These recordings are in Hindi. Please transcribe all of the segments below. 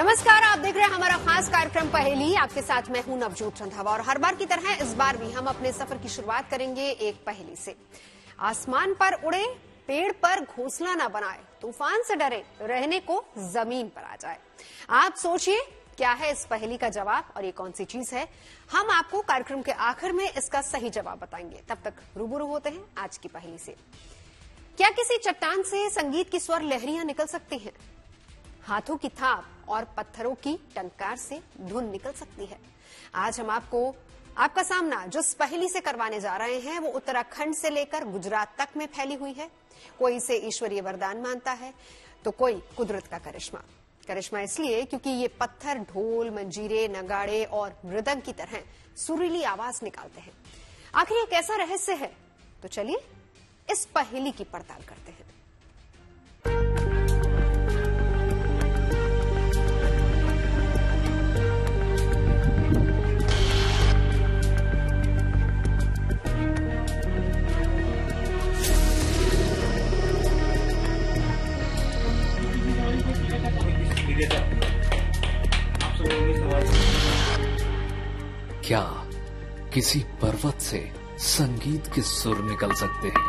नमस्कार, आप देख रहे हैं हमारा खास कार्यक्रम पहेली। आपके साथ मैं हूं नवजोत रंधावा और हर बार की तरह इस बार भी हम अपने सफर की शुरुआत करेंगे एक पहेली से। आसमान पर उड़े, पेड़ पर घोंसला न बनाए, तूफान से डरे, रहने को जमीन पर आ जाए। आप सोचिए क्या है इस पहेली का जवाब और ये कौन सी चीज है। हम आपको कार्यक्रम के आखिर में इसका सही जवाब बताएंगे। तब तक रूबरू होते हैं आज की पहेली से। क्या किसी चट्टान से संगीत की स्वर लहरियां निकल सकती हैं? हाथों की थाप और पत्थरों की टंकार से धुन निकल सकती है। आज हम आपका सामना जिस पहेली से करवाने जा रहे हैं वो उत्तराखंड से लेकर गुजरात तक में फैली हुई है। कोई इसे ईश्वरीय वरदान मानता है तो कोई कुदरत का करिश्मा इसलिए क्योंकि ये पत्थर ढोल, मंजीरे, नगाड़े और मृदंग की तरह सुरीली आवाज निकालते हैं। आखिर ये कैसा रहस्य है? तो चलिए इस पहेली की पड़ताल करते हैं। क्या किसी पर्वत से संगीत के सुर निकल सकते हैं?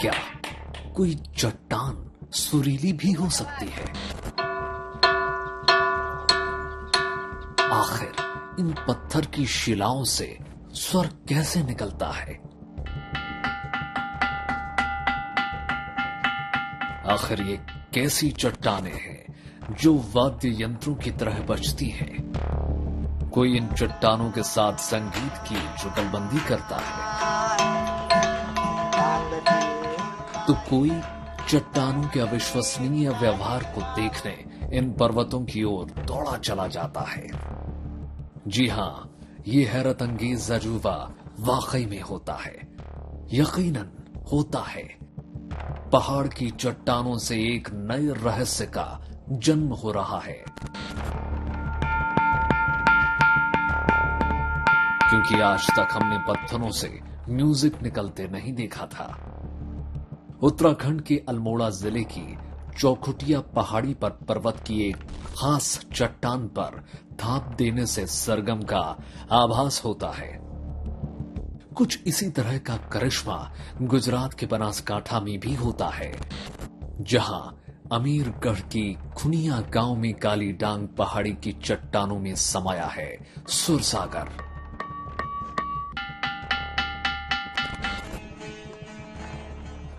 क्या कोई चट्टान सुरीली भी हो सकती है? आखिर इन पत्थर की शिलाओं से स्वर कैसे निकलता है? आखिर ये कैसी चट्टानें हैं जो वाद्य यंत्रों की तरह बजती हैं? कोई इन चट्टानों के साथ संगीत की जुगलबंदी करता है तो कोई चट्टानों के अविश्वसनीय व्यवहार को देखने इन पर्वतों की ओर दौड़ा चला जाता है। जी हां, ये हैरत अंगेज अजूबा वाकई में होता है, यकीनन होता है। पहाड़ की चट्टानों से एक नए रहस्य का जन्म हो रहा है, क्योंकि आज तक हमने पत्थरों से म्यूजिक निकलते नहीं देखा था। उत्तराखंड के अल्मोड़ा जिले की चौखुटिया पहाड़ी पर पर्वत की एक खास चट्टान पर थाप देने से सरगम का आभास होता है। कुछ इसी तरह का करिश्मा गुजरात के बनासकांठा में भी होता है, जहां अमीरगढ़ की खुनिया गांव में काली डांग पहाड़ी की चट्टानों में समाया है सुरसागर।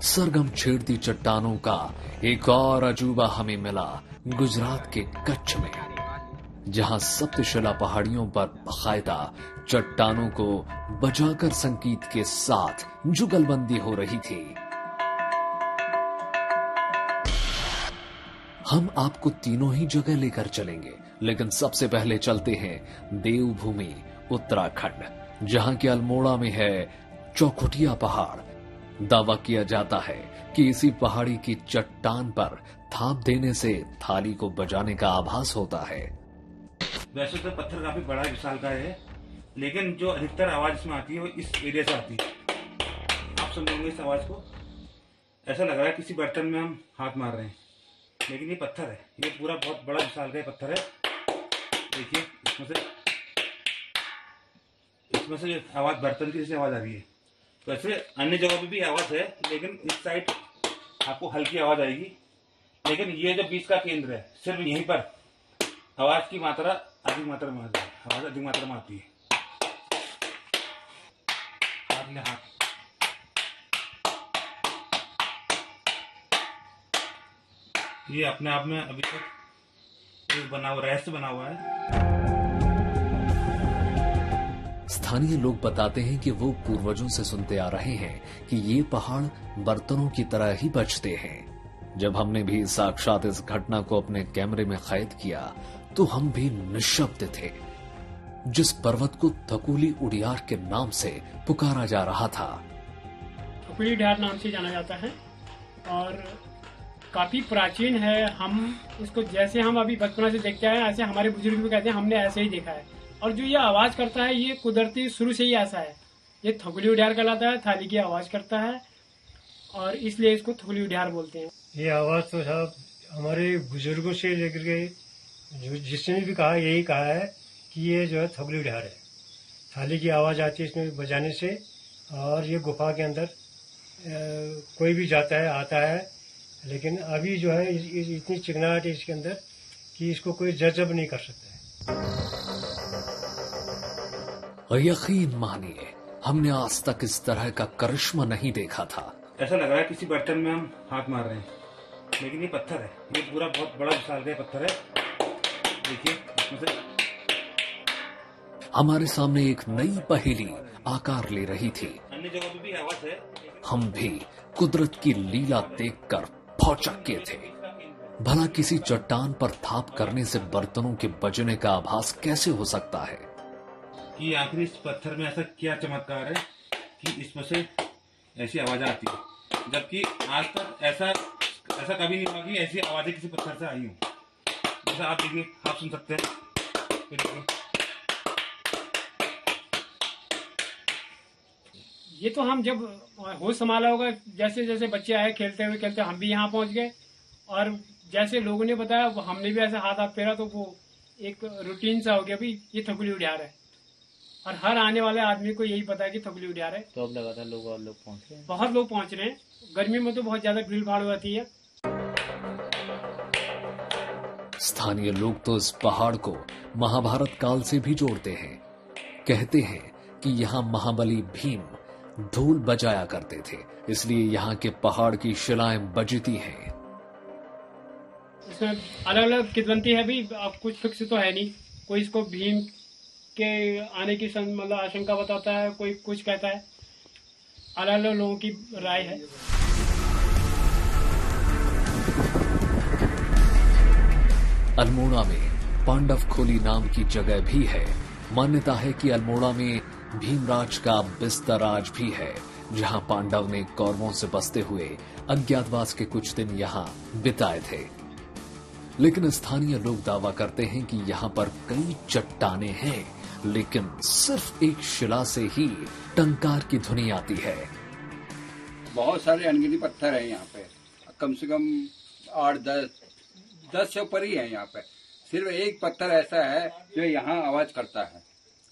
सरगम छेड़ती चट्टानों का एक और अजूबा हमें मिला गुजरात के कच्छ में, जहां सप्तशिला पहाड़ियों पर बाकायदा चट्टानों को बजाकर संगीत के साथ जुगलबंदी हो रही थी। हम आपको तीनों ही जगह लेकर चलेंगे, लेकिन सबसे पहले चलते हैं देवभूमि उत्तराखंड, जहां के अल्मोड़ा में है चौखुटिया पहाड़। दावा किया जाता है कि इसी पहाड़ी की चट्टान पर थाप देने से थाली को बजाने का आभास होता है। वैसे तो पत्थर काफी बड़ा विशाल का है, लेकिन जो अधिकतर आवाज इसमें आती है वो इस एरिया से आती है। आप सुनेंगे इस आवाज को, ऐसा लग रहा है किसी बर्तन में हम हाथ मार रहे हैं, लेकिन ये पत्थर है। ये पूरा बहुत बड़ा विशाल का पत्थर है। देखिए इसमें से आवाज बर्तन की जैसे आवाज आ रही है। तो ऐसे अन्य जगह पे भी आवाज है, लेकिन इस साइड आपको हल्की आवाज आएगी। लेकिन ये जो बीच का केंद्र है, सिर्फ यहीं पर आवाज की मात्रा अधिक मात्रा में आती है। आवाज अधिक मात्रा में आती है। हाथ ये अपने आप में अभी तक एक रहस्य बना हुआ है। स्थानीय लोग बताते हैं कि वो पूर्वजों से सुनते आ रहे हैं कि ये पहाड़ बर्तनों की तरह ही बजते हैं। जब हमने भी साक्षात इस घटना को अपने कैमरे में कैद किया तो हम भी निशब्द थे। जिस पर्वत को थकुली उड़ियार के नाम से पुकारा जा रहा था, थकुली उड़ियार नाम से जाना जाता है और काफी प्राचीन है। हम इसको जैसे हम अभी बचपन से देखते आए, ऐसे हमारे बुजुर्ग भी कहते हैं हमने ऐसे ही देखा है। और जो ये आवाज करता है ये कुदरती शुरू से ही ऐसा है। ये थकुली उड़ियार कहलाता है, थाली की आवाज करता है। और इसलिए इसको थुगली उढियार बोलते हैं। ये आवाज तो साहब हमारे बुजुर्गों से लेकर के जिसने भी कहा यही कहा है कि ये जो है थुगली उढियार है। थाली की आवाज आती है इसमें बजाने से, और ये गुफा के अंदर कोई भी जाता है आता है, लेकिन अभी जो है इतनी चिकनाहट है इसके अंदर कि इसको कोई जज़ब नहीं कर सकता है। यकीन मानिए, हमने आज तक इस तरह का करिश्मा नहीं देखा था। ऐसा लग रहा है किसी बर्तन में हम हाथ मार रहे हैं, लेकिन ये पत्थर है। ये पूरा बहुत बड़ा विशालकाय पत्थर है। देखिए इसमें से हमारे सामने एक नई पहेली आकार ले रही थी। अन्य जगह पे भी आवाज है। हम भी कुदरत की लीला देखकर भौचक्के थे। भला किसी चट्टान पर थाप करने से बर्तनों के बजने का आभास कैसे हो सकता है? कि आखिर इस पत्थर में ऐसा क्या चमत्कार है कि इसमें से ऐसी आवाज आती है, जबकि आज तक ऐसा कभी नहीं हुआ कि ऐसी आवाजें किसी पत्थर से आई हो। जैसा आप देखिए, आप सुन सकते हैं। ये तो हम जब होश संभाला होगा, जैसे जैसे बच्चे आए खेलते हुए हम भी यहाँ पहुंच गए, और जैसे लोगों ने बताया वो हमने भी ऐसे हाथ फेरा, तो वो एक रूटीन सा हो गया भी ये थुगली उढियार है, और हर आने वाले आदमी को यही पता है कि थुगली उढियार है। तो अब लगातार लोग पहुंच रहे हैं, बहुत लोग पहुंच रहे हैं। गर्मी में तो बहुत ज्यादा भीड़ भाड़ हो जाती है। स्थानीय लोग तो इस पहाड़ को महाभारत काल से भी जोड़ते हैं। कहते हैं कि यहाँ महाबली भीम धूल बजाया करते थे, इसलिए यहाँ के पहाड़ की शिलाएं बजती हैं। इसमें अलग अलग किदवंती है भी, अब कुछ फिक्स तो है नहीं। कोई इसको भीम के आने की मतलब आशंका बताता है, कोई कुछ कहता है। अलग अलग लोगों की राय है। अल्मोड़ा में पांडव खोली नाम की जगह भी है। मान्यता है कि अल्मोड़ा में भीमराज का बिस्तराज भी है, जहां पांडव ने कौरवों से बसते हुए अज्ञातवास के कुछ दिन यहां बिताए थे। लेकिन स्थानीय लोग दावा करते हैं कि यहां पर कई चट्टानें हैं, लेकिन सिर्फ एक शिला से ही टंकार की ध्वनि आती है। बहुत सारे अनगिनती पत्थर हैं यहाँ पे, कम से कम 8-10 से ऊपर ही है यहाँ पे। सिर्फ एक पत्थर ऐसा है जो यहाँ आवाज करता है।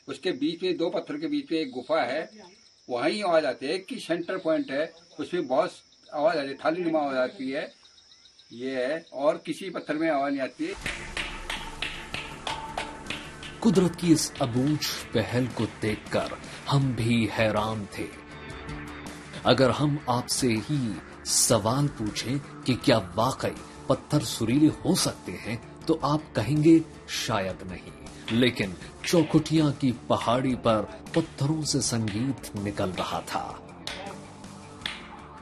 उसके बीच में, दो पत्थर के बीच में एक गुफा है, वहीं आवाज आती है। एक की सेंटर पॉइंट है, उसमें बहुत आवाज आती है, थाली नुमा आवाज आती है। ये है, और किसी पत्थर में आवाज नहीं आती है। कुदरत की इस अबूझ पहल को देखकर हम भी हैरान थे। अगर हम आपसे ही सवाल पूछें कि क्या वाकई पत्थर सुरीले हो सकते हैं, तो आप कहेंगे शायद नहीं। लेकिन चौखुटिया की पहाड़ी पर पत्थरों से संगीत निकल रहा था।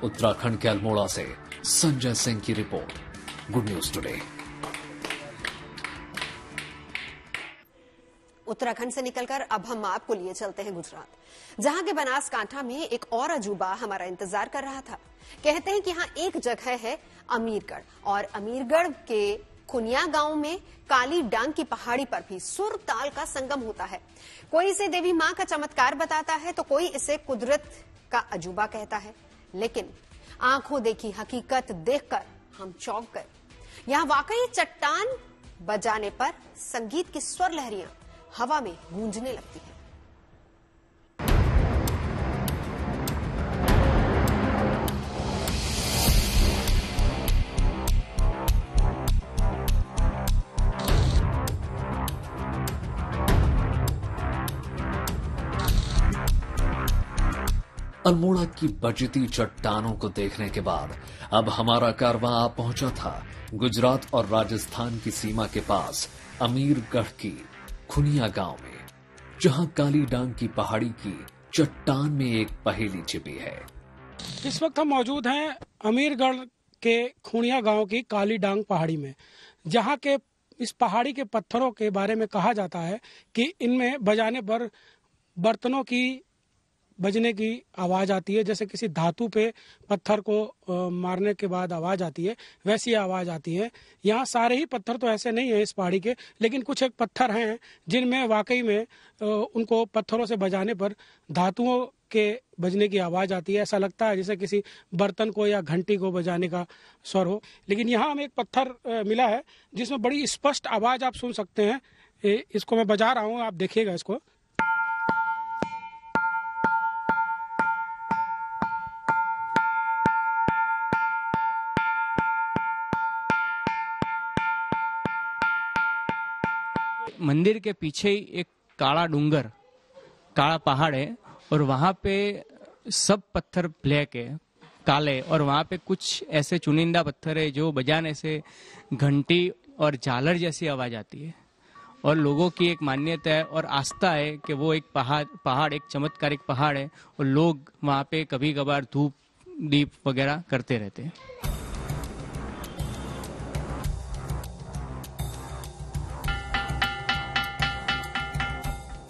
उत्तराखंड के अल्मोड़ा से संजय सिंह की report, good news today. Uttarakhand से निकलकर अब हम आपको लिए चलते हैं गुजरात, जहां के बनासकांठा में एक और अजूबा हमारा इंतजार कर रहा था। कहते हैं कि यहाँ एक जगह है अमीरगढ़, और अमीरगढ़ के खुनिया गांव में काली डांग की पहाड़ी पर भी सुर ताल का संगम होता है। कोई इसे देवी मां का चमत्कार बताता है, तो कोई इसे कुदरत का अजूबा कहता है। लेकिन आंखों देखी हकीकत देखकर हम चौंक गए। यहाँ वाकई चट्टान बजाने पर संगीत की स्वर लहरियां हवा में गूंजने लगती है। अल्मोड़ा की बजती चट्टानों को देखने के बाद अब हमारा कारवां आ पहुंचा था गुजरात और राजस्थान की सीमा के पास अमीरगढ़ की खुनिया गांव में, जहां काली डांग की पहाड़ी की चट्टान में एक पहेली छिपी है। इस वक्त हम मौजूद हैं अमीरगढ़ के खुनिया गांव की काली डांग पहाड़ी में, जहां के इस पहाड़ी के पत्थरों के बारे में कहा जाता है कि इनमें बजाने पर बर्तनों की बजने की आवाज आती है, जैसे किसी धातु पे पत्थर को मारने के बाद आवाज आती है, वैसी आवाज आती है। यहाँ सारे ही पत्थर तो ऐसे नहीं है इस पहाड़ी के, लेकिन कुछ एक पत्थर हैं जिनमें वाकई में उनको पत्थरों से बजाने पर धातुओं के बजने की आवाज आती है। ऐसा लगता है जैसे किसी बर्तन को या घंटी को बजाने का स्वर हो। लेकिन यहाँ हमें एक पत्थर मिला है जिसमें बड़ी स्पष्ट आवाज आप सुन सकते हैं। इसको मैं बजा रहा हूँ, आप देखिएगा इसको। मंदिर के पीछे ही एक काला डूंगर, काला पहाड़ है और वहाँ पे सब पत्थर ब्लैक है, काले, और वहाँ पे कुछ ऐसे चुनिंदा पत्थर है जो बजाने से घंटी और झालर जैसी आवाज आती है। और लोगों की एक मान्यता है और आस्था है कि वो एक पहाड़ एक चमत्कारिक पहाड़ है और लोग वहाँ पे कभी कभार धूप दीप वगैरह करते रहते हैं।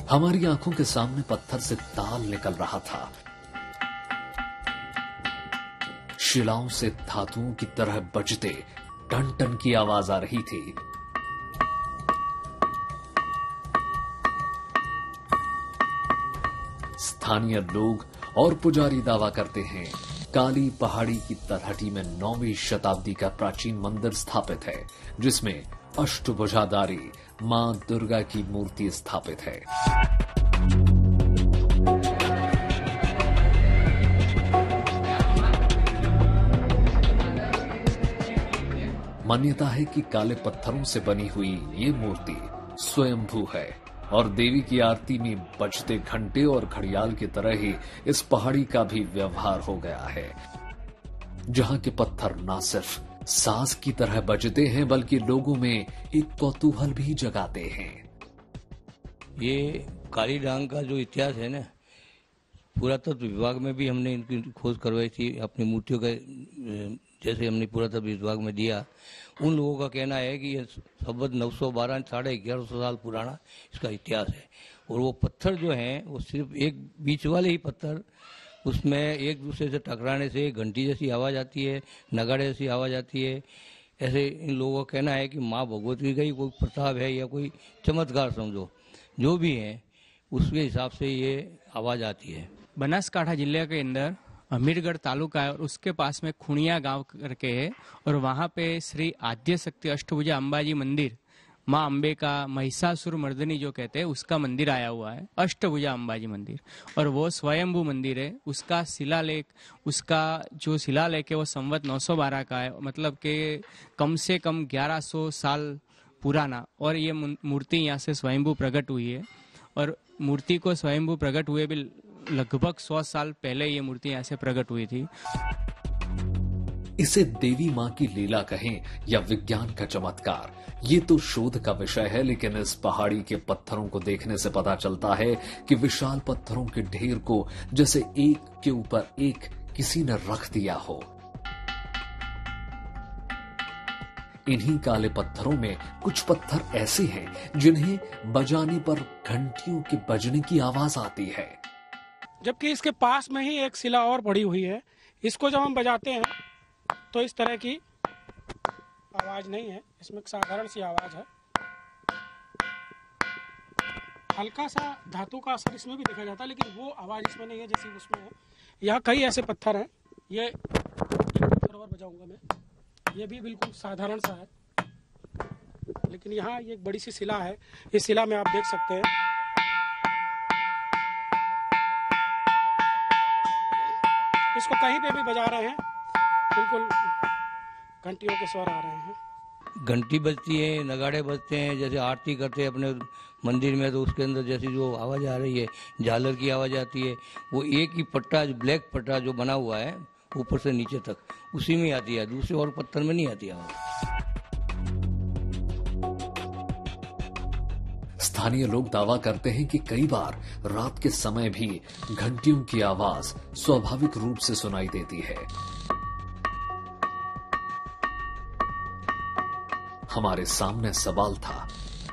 हमारी आंखों के सामने पत्थर से ताल निकल रहा था। शिलाओं से धातुओं की तरह बजते टन टन की आवाज आ रही थी। स्थानीय लोग और पुजारी दावा करते हैं काली पहाड़ी की तलहटी में 9वीं शताब्दी का प्राचीन मंदिर स्थापित है, जिसमें अष्टभुजाधारी मां दुर्गा की मूर्ति स्थापित है। मान्यता है कि काले पत्थरों से बनी हुई ये मूर्ति स्वयंभू है और देवी की आरती में बजते घंटे और घड़ियाल की तरह ही इस पहाड़ी का भी व्यवहार हो गया है, जहां के पत्थर न सिर्फ साज की तरह बजते हैं बल्कि लोगों में एक कौतूहल भी जगाते हैं। ये काली डांग का जो इतिहास है ना, पुरातत्व विभाग में भी हमने इनकी खोज करवाई थी। अपनी मूर्तियों का जैसे हमने पुरातत्व विभाग में दिया, उन लोगों का कहना है कि ये संवत 912 1150 साल पुराना इसका इतिहास है। और वो पत्थर जो हैं वो सिर्फ एक बीच वाले ही पत्थर, उसमें एक दूसरे से टकराने से घंटी जैसी आवाज़ आती है, नगाड़े जैसी आवाज़ आती है। ऐसे इन लोगों का कहना है कि माँ भगवती का ही कोई प्रताप है या कोई चमत्कार समझो, जो भी है उसके हिसाब से ये आवाज़ आती है। बनासकांठा जिले के अंदर अमीरगढ़ तालुका है और उसके पास में खुणिया गांव करके है और वहाँ पे श्री आद्य शक्ति अष्टभुजा अंबाजी मंदिर, माँ अम्बे का महिषासुर मर्दनी जो कहते हैं उसका मंदिर आया हुआ है, अष्टभुजा अंबाजी मंदिर। और वो स्वयंभू मंदिर है। उसका शिलालेख, उसका जो शिलालेख है वो संवत 912 का है, मतलब कि कम से कम 1100 साल पुराना। और ये मूर्ति यहाँ से स्वयंभू प्रकट हुई है और मूर्ति को स्वयंभू प्रकट हुए भी लगभग 100 साल पहले ये मूर्ति यहाँ से प्रकट हुई थी। इसे देवी मां की लीला कहें या विज्ञान का चमत्कार, ये तो शोध का विषय है, लेकिन इस पहाड़ी के पत्थरों को देखने से पता चलता है कि विशाल पत्थरों के ढेर को जैसे एक के ऊपर एक किसी ने रख दिया हो। इन्हीं काले पत्थरों में कुछ पत्थर ऐसे हैं जिन्हें बजाने पर घंटियों के बजने की आवाज आती है, जबकि इसके पास में ही एक शिला और पड़ी हुई है। इसको जब हम बजाते हैं तो इस तरह की आवाज नहीं है, इसमें एक साधारण सी आवाज है। हल्का सा धातु का असर इसमें भी देखा जाता है, लेकिन वो आवाज इसमें नहीं है जैसी उसमें है। यहाँ कई ऐसे पत्थर हैं, ये पत्थर और बजाऊंगा मैं, ये भी बिल्कुल साधारण सा है, लेकिन यहाँ ये एक बड़ी सी शिला है। इस शिला में आप देख सकते हैं इसको कहीं पे भी बजा रहे हैं, बिल्कुल घंटियों के स्वर आ रहे हैं। घंटी बजती है, नगाड़े बजते हैं, जैसे आरती करते हैं अपने मंदिर में तो उसके अंदर जैसी जो आवाज़ आ रही है, झालर की आवाज़ आती है, वो एक ही पट्टा, जो ब्लैक पट्टा जो बना हुआ है ऊपर से नीचे तक, उसी में आती है, दूसरे और पत्थर में नहीं आती आवाज़। स्थानीय लोग दावा करते हैं कि कई बार रात के समय भी घंटियों की आवाज स्वाभाविक रूप से सुनाई देती है। हमारे सामने सवाल था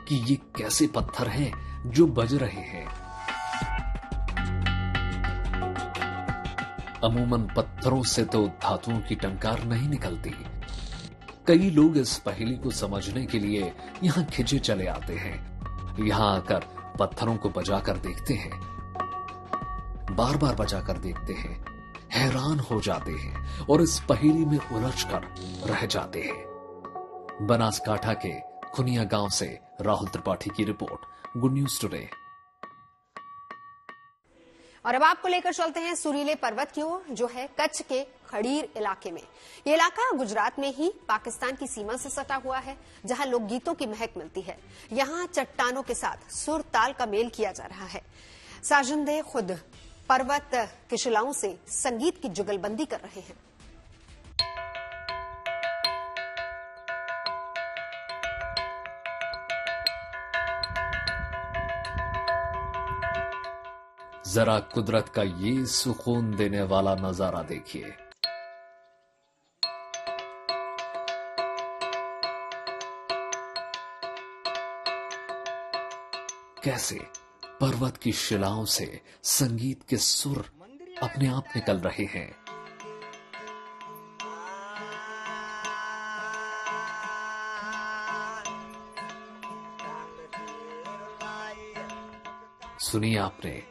कि ये कैसे पत्थर हैं जो बज रहे हैं। अमूमन पत्थरों से तो धातुओं की टंकार नहीं निकलती। कई लोग इस पहेली को समझने के लिए यहाँ खिंचे चले आते हैं। यहाँ आकर पत्थरों को बजाकर देखते हैं, बार बार बजाकर देखते हैं, हैरान हो जाते हैं और इस पहेली में उलझकर रह जाते हैं। बनासकांठा के खुनिया गांव से राहुल त्रिपाठी की रिपोर्ट, गुड न्यूज टुडे। और अब आपको लेकर चलते हैं सुरीले पर्वत की ओर, जो है कच्छ के खड़ीर इलाके में। ये इलाका गुजरात में ही पाकिस्तान की सीमा से सटा हुआ है, जहां लोकगीतों की महक मिलती है। यहां चट्टानों के साथ सुर ताल का मेल किया जा रहा है। साजिंदे खुद पर्वत के शिलाओं से संगीत की जुगलबंदी कर रहे हैं। जरा कुदरत का ये सुकून देने वाला नजारा देखिए। कैसे पर्वत की शिलाओं से संगीत के सुर अपने आप निकल रहे हैं। सुनिए आपने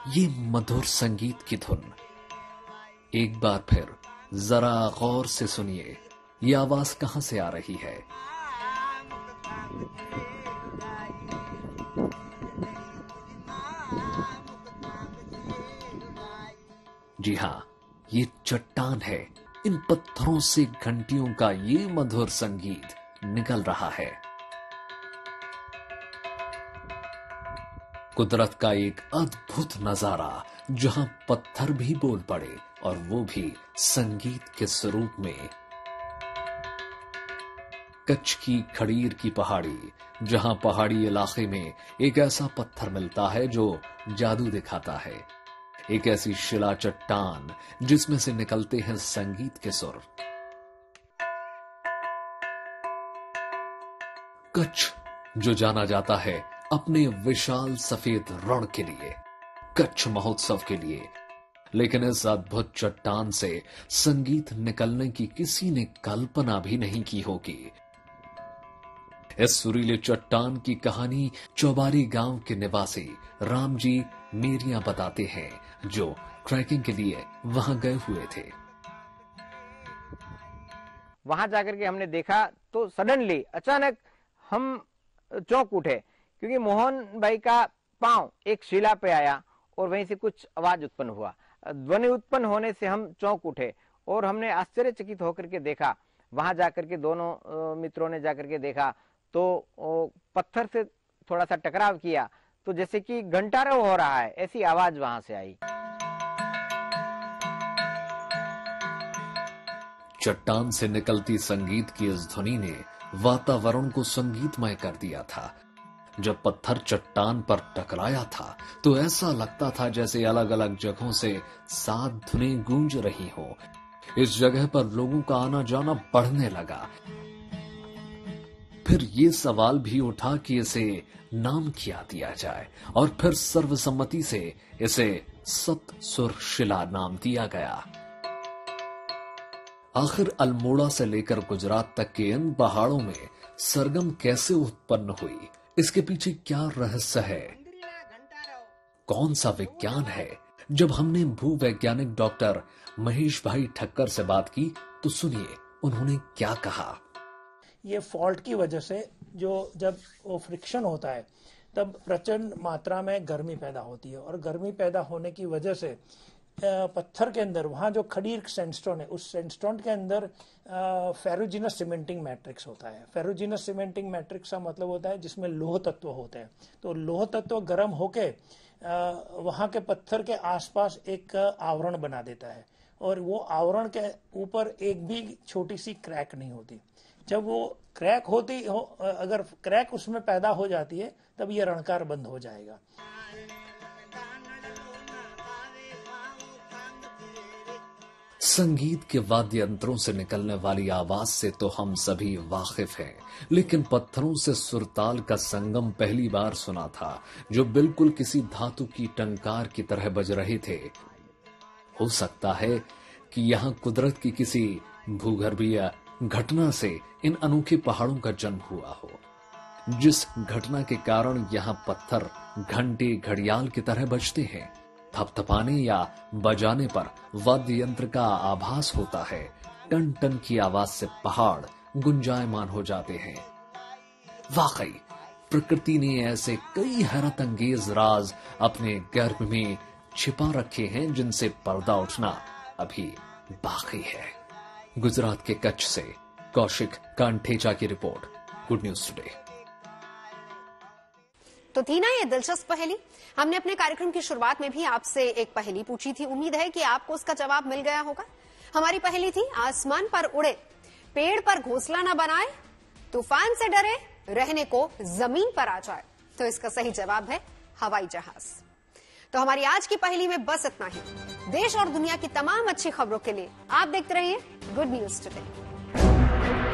ये मधुर संगीत की धुन। एक बार फिर जरा गौर से सुनिए, ये आवाज कहां से आ रही है। जी हां, ये चट्टान है। इन पत्थरों से घंटियों का ये मधुर संगीत निकल रहा है। कुदरत का एक अद्भुत नजारा, जहां पत्थर भी बोल पड़े और वो भी संगीत के स्वरूप में। कच्छ की खड़ीर की पहाड़ी, जहां पहाड़ी इलाके में एक ऐसा पत्थर मिलता है जो जादू दिखाता है। एक ऐसी शिला चट्टान जिसमें से निकलते हैं संगीत के सुर। कच्छ जो जाना जाता है अपने विशाल सफेद रण के लिए, कच्छ महोत्सव के लिए, लेकिन इस अद्भुत चट्टान से संगीत निकलने की किसी ने कल्पना भी नहीं की होगी। इस सुरीले चट्टान की कहानी चौबारी गांव के निवासी राम जी मेरिया बताते हैं, जो ट्रैकिंग के लिए वहां गए हुए थे। वहां जाकर के हमने देखा तो सडनली अचानक हम चौंक उठे, क्योंकि मोहन भाई का पांव एक शिला पे आया और वहीं से कुछ आवाज उत्पन्न हुआ। ध्वनि उत्पन्न होने से हम चौंक उठे और हमने आश्चर्यचकित होकर के देखा। वहां जाकर के दोनों मित्रों ने जाकर के देखा तो पत्थर से थोड़ा सा टकराव किया, तो जैसे कि घंटारों हो रहा है, ऐसी आवाज वहां से आई। चट्टान से निकलती संगीत की इस ध्वनि ने वातावरण को संगीतमय कर दिया था। जब पत्थर चट्टान पर टकराया था तो ऐसा लगता था जैसे अलग अलग जगहों से 7 धुनें गूंज रही हों। इस जगह पर लोगों का आना जाना बढ़ने लगा। फिर ये सवाल भी उठा कि इसे नाम क्या दिया जाए, और फिर सर्वसम्मति से इसे सप्तसुर शिला नाम दिया गया। आखिर अल्मोड़ा से लेकर गुजरात तक के इन पहाड़ों में सरगम कैसे उत्पन्न हुई, इसके पीछे क्या रहस्य है, कौन सा विज्ञान है? जब हमने भूवैज्ञानिक डॉक्टर महेश भाई ठक्कर से बात की तो सुनिए उन्होंने क्या कहा। ये फॉल्ट की वजह से जब वो फ्रिक्शन होता है तब प्रचंड मात्रा में गर्मी पैदा होती है, और गर्मी पैदा होने की वजह से पत्थर के अंदर वहाँ जो खड़ीर सैंडस्टोन है, उस सैंडस्टोन के अंदर फेरुजिनस सीमेंटिंग मैट्रिक्स होता है। फेरुजिनस सीमेंटिंग मैट्रिक्स का मतलब होता है जिसमें लौह तत्व होते हैं। तो लौह तत्व गर्म होके वहाँ के पत्थर के आसपास एक आवरण बना देता है, और वो आवरण के ऊपर एक भी छोटी सी क्रैक नहीं होती। जब वो क्रैक होती हो, अगर क्रैक उसमें पैदा हो जाती है, तब ये रणकार बंद हो जाएगा। संगीत के वाद्य यंत्रों से निकलने वाली आवाज से तो हम सभी वाकिफ हैं, लेकिन पत्थरों से सुरताल का संगम पहली बार सुना था, जो बिल्कुल किसी धातु की टंकार की तरह बज रहे थे। हो सकता है कि यहाँ कुदरत की किसी भूगर्भीय घटना से इन अनोखे पहाड़ों का जन्म हुआ हो, जिस घटना के कारण यहाँ पत्थर घंटे घड़ियाल की तरह बजते हैं। थपथपाने या बजाने पर वाद्य यंत्र का आभास होता है। टन टन की आवाज से पहाड़ गुंजायमान हो जाते हैं। वाकई प्रकृति ने ऐसे कई हैरत अंगेज राज अपने गर्भ में छिपा रखे हैं जिनसे पर्दा उठना अभी बाकी है। गुजरात के कच्छ से कौशिक कांठेचा की रिपोर्ट, गुड न्यूज टुडे। तो थी ना ये दिलचस्प पहेली। हमने अपने कार्यक्रम की शुरुआत में भी आपसे एक पहेली पूछी थी। उम्मीद है कि आपको उसका जवाब मिल गया होगा। हमारी पहेली थी, आसमान पर उड़े, पेड़ पर घोंसला न बनाए, तूफान से डरे, रहने को जमीन पर आ जाए। तो इसका सही जवाब है हवाई जहाज। तो हमारी आज की पहेली में बस इतना ही। देश और दुनिया की तमाम अच्छी खबरों के लिए आप देखते रहिए गुड न्यूज टुडे।